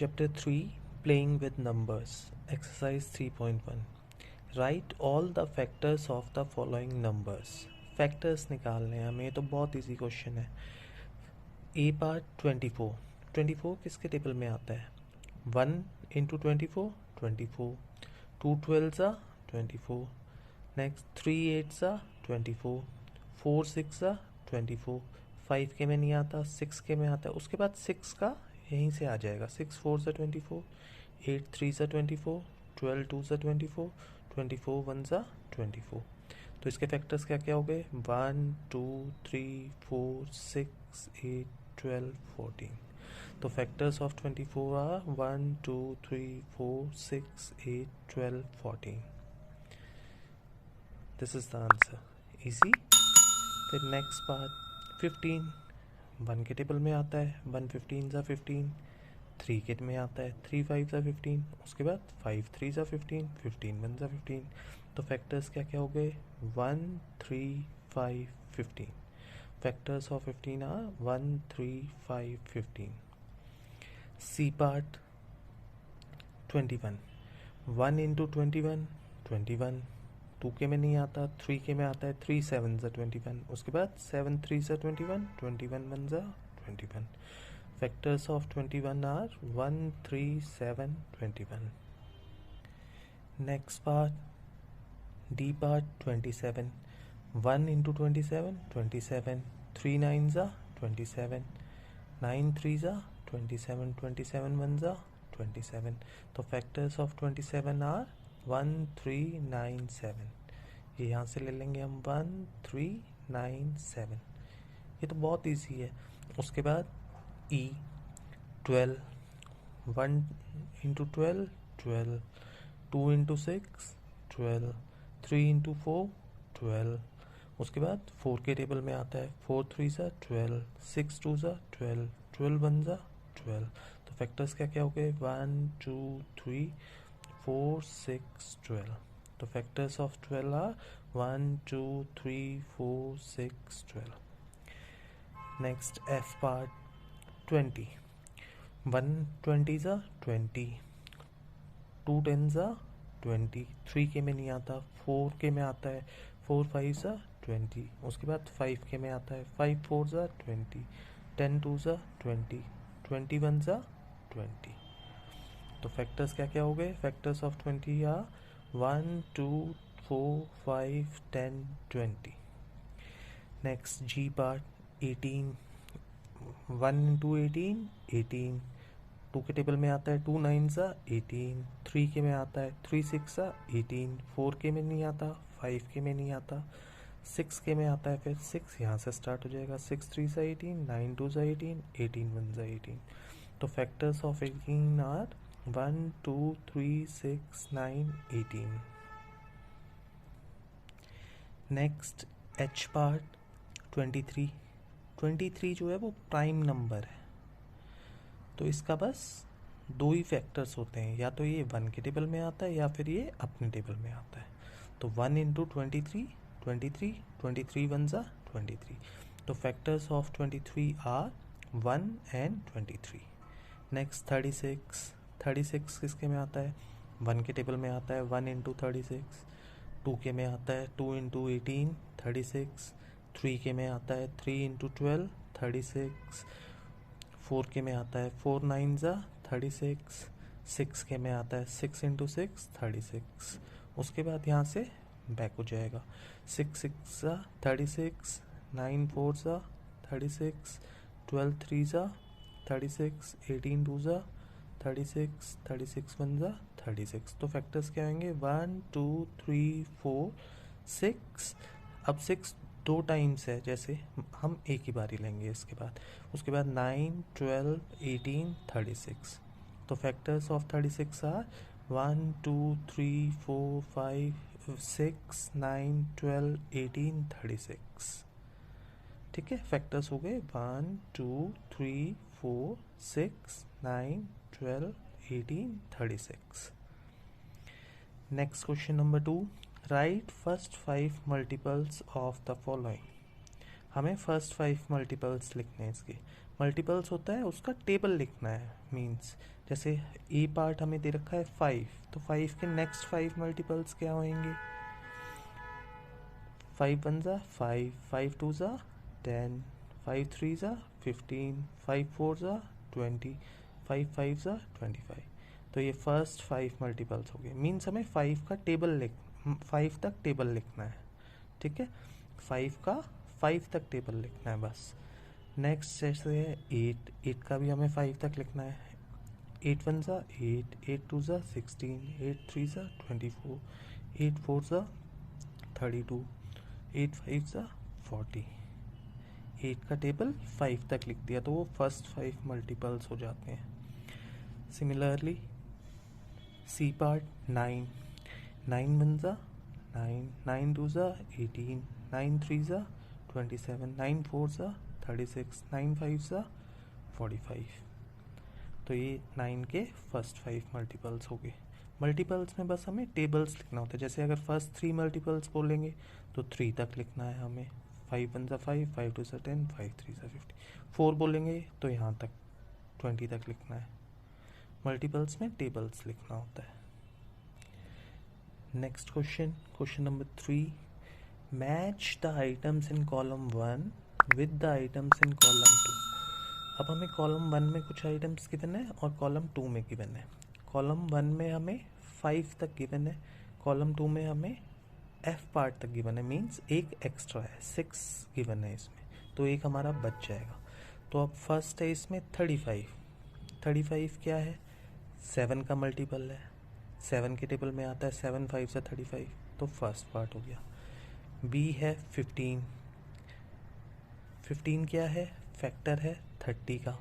Chapter 3 Playing with Numbers Exercise 3.1 Write all the factors of the following numbers. Factors निकालने हैं हमें, ये तो बहुत इजी क्वेश्चन है. ए पार्ट 24 किसके टेबल में आता है? 1 इंटू 24 2 12 ज़ा 24, नेक्स्ट 3 8 ज़ा 24, 4 6 ज़ा 24, 5 के में नहीं आता, 6 के में आता है. उसके बाद 6 का यहीं से आ जाएगा. 6 4 ज़ा 24, 8 3 ज़ा 24, 12 2 ज़ा 24, 24 1 ज़ा 24. तो इसके फैक्टर्स क्या क्या हो गए? 1 2 3 4 6 8 12 14. तो factors of 24 are 1 2 3 4 6 8 12 14. This is the answer. Easy. फिर नेक्स्ट पार्ट 15. 1 के टेबल में आता है. 1 15 ज़ा 15. 3 के में आता है. 3 5 ज़ा 15. उसके बाद 5 3 ज़ा 15. 15 1 ज़ा 15. तो फैक्टर्स क्या क्या हो गए? 1 3 5 15. Factors of 15 are 1 3 5 15. C part 21. 1 into 21 21. 2 के में नहीं आता, 3 के में आता है. 3 7 ज़ा 21. उसके बाद 7 3 ज़ा 21, 21 1 ज़ा 21. Factors of 21 are 1 3 7 21. Next part D part 27. 1 into 27 27. 3 9 ज़ा 27. 9 3 ज़ा 27. 27 1 ज़ा 27. तो फैक्टर्स ऑफ 27 आर 1 3 9 7. ये यहाँ से ले लेंगे हम 1 3 9 7. ये तो बहुत इजी है. उसके बाद ई 12. 1 इंटू 12 12. 2 इंटू 6 12. 3 इंटू 4 12. उसके बाद 4 के टेबल में आता है. 4 3 ज़ा 12. 6 2 ज़ा 12. 12 1 ज़ा 12. तो फैक्टर्स क्या क्या हो गए? 1 2 3 4 6 12. तो factors of 12 are 1 2 3 4 6 12. Next F part 20. 1 20 ज़ा 20. 2 10 ज़ा 20. 3 के में नहीं आता, 4 के में आता है. 4 5 ज़ा 20. उसके बाद 5 के में आता है. 5 4 ज़ा 20. 10 2 ज़ा 20. 21 ज़ा 20. तो फैक्टर्स क्या क्या हो गए? Factors of 20 are 1 2 4 5 10 20. Next G part 18. 1 into 18 18. 2 के टेबल में आता है. 2 9 ज़ा 18. 3 के में आता है. 3 6 ज़ा 18. 4 के में नहीं आता, 5 के में नहीं आता, 6 के में आता है. फिर 6 यहाँ से स्टार्ट हो जाएगा. 6 3 ज़ा 18. 9 2 ज़ा 18. 18 1 ज़ा 18. तो factors of 18 are 1 2 3 6 9 18. Next H part 23. 23 जो है वो प्राइम नंबर है. तो इसका बस दो ही फैक्टर्स होते हैं, या तो ये 1 के टेबल में आता है या फिर ये अपने टेबल में आता है. तो 1 इंटू 23 23. 23 1 ज़ा 23. तो factors of 23 are 1 and 23. Next 36. 36 किसके में आता है? 1 के टेबल में आता है. 1 इंटू 36. 2 के में आता है. 2 इंटू 18 36. 3 के में आता है. 3 इंटू 12 36. 4 के में आता है. 4 9 ज़ा 36. 6 के में आता है. 6 इंटू 6 36. उसके बाद यहाँ से बैक हो जाएगा. 6 6 ज़ा 36. 9 4 ज़ा 36. 12 3 ज़ा 36. 18 2 ज़ा 36. 36 1 ज़ा 36. तो फैक्टर्स क्या आएंगे? 1 2 3 4 6. अब 6 दो टाइम्स है, जैसे हम एक ही बारी लेंगे इसके बाद. उसके बाद 9 12 18 36. तो फैक्टर्स ऑफ 36 आर 1 2 3 4 5 6 9 12 18 36. ठीक है. फैक्टर्स हो गए 1 2 3 4 6 9 12 18 36. Next question number 2. Right first 5 multiples of the following. हमें फर्स्ट 5 मल्टीपल्स लिखने हैं इसके. मल्टीपल्स होता है उसका टेबल लिखना है, मीन्स जैसे ए पार्ट हमें दे रखा है 5, तो 5 के नेक्स्ट 5 मल्टीपल्स क्या होंगे? 5 1 ज़ा 5, 5 2 ज़ा 10, 5 3 ज़ा 15, 5 4 ज़ा 20, 5 5 ज़ा 25। तो ये फर्स्ट 5 मल्टीपल्स हो गए, मीन्स हमें 5 तक टेबल लिखना है, ठीक है। 5 का 5 तक टेबल लिखना है बस। नेक्स्ट जैसे है 8 का भी हमें 5 तक लिखना है। 8 1 ज़ा 8, 8 2 ज़ा 16, 8 3 ज़ा 24, 8 4 ज़ा 32, 8 5 ज़ा 40। 8 का टेबल 5 तक लिख दिया तो वो फर्स्ट 5 मल्टीपल्स हो जाते हैं। सिमिलरली सी पार्ट 9, 9 1 ज़ा 9, 9 2 ज़ा 18, 9 3 ज़ा 27, 9 4 ज़ा 36, 9 5 ज़ा 45। तो ये 9 के फर्स्ट 5 मल्टीपल्स हो गए। मल्टीपल्स में बस हमें टेबल्स लिखना होता है, जैसे अगर फर्स्ट 3 मल्टीपल्स बोलेंगे तो 3 तक लिखना है हमें। 5 1 ज़ा 5, 5 2 ज़ा 10, 5 3 ज़ा 50। 4 बोलेंगे तो यहाँ तक 20 तक लिखना है। मल्टीपल्स में टेबल्स लिखना होता है। Next question number 3, match the items in column 1 with the items in column 2। अब हमें कॉलम 1 में कुछ आइटम्स गिवन है और कॉलम 2 में गिवन है। कॉलम 1 में हमें 5 तक गिवन है, कॉलम 2 में हमें एफ पार्ट तक गिवन है, मीन्स एक एक्स्ट्रा है, 6 गिवन है इसमें, तो एक हमारा बच जाएगा। तो अब फर्स्ट है इसमें 35। 35 क्या है? 7 का मल्टीपल है, 7 के टेबल में आता है 7 5 से 35, तो फर्स्ट पार्ट हो गया। बी है 15। 15 क्या है? फैक्टर है 30 का,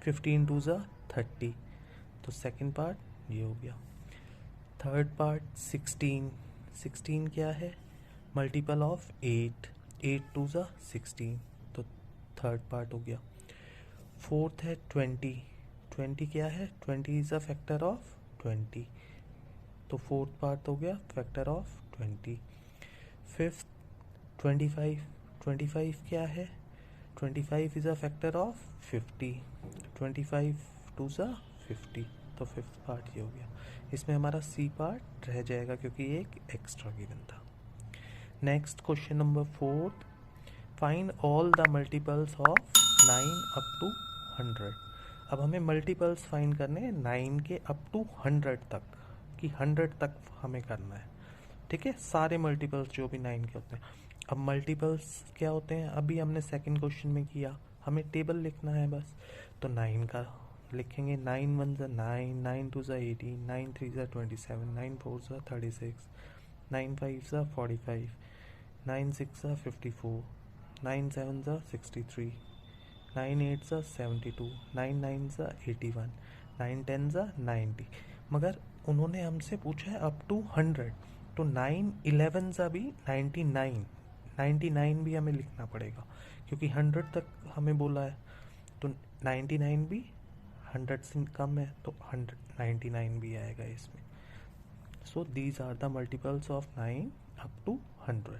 15 2 ज़ा 30, तो सेकंड पार्ट ये हो गया। Third part 16। 16 क्या है? मल्टीपल ऑफ 8, 8 2 ज़ा 16, तो थर्ड पार्ट हो गया। फोर्थ है 20। 20 क्या है? 20 इज़ अ फैक्टर ऑफ 20, तो फोर्थ पार्ट हो गया फैक्टर ऑफ 20। फिफ्थ 25। 25 क्या है? 25 इज़ अ फैक्टर ऑफ 50, 25 2 ज़ा 50, तो फिफ्थ पार्ट ये हो गया। इसमें हमारा सी पार्ट रह जाएगा क्योंकि ये एक एक्स्ट्रा गिवन था। Next question number 4, find all the multiples of 9 up to 100। अब हमें मल्टीपल्स फाइंड करने हैं 9 के अप टू 100 तक, कि 100 तक हमें करना है, ठीक है। सारे मल्टीपल्स जो भी 9 के होते हैं। अब मल्टीपल्स क्या होते हैं अभी हमने सेकंड क्वेश्चन में किया, हमें टेबल लिखना है बस। तो 9 का लिखेंगे 9 1 ज़ा 9, 9 2 ज़ा 18, 9 3 ज़ा 27, 9 4 ज़ा 36, 9 5 ज़ा 45, 9 6 ज़ा 54, 9 7 ज़ा 63, 9 8 ज़ा 72, 9 9 ज़ा 81, 9 10 ज़ा 90। मगर उन्होंने हमसे पूछा है अप टू 100, तो 9 11 ज़ा भी 99 भी हमें लिखना पड़ेगा क्योंकि 100 तक हमें बोला है, तो 99 भी 100 से कम है तो 199 भी आएगा इसमें। So these are the multiples of 9 up to 100।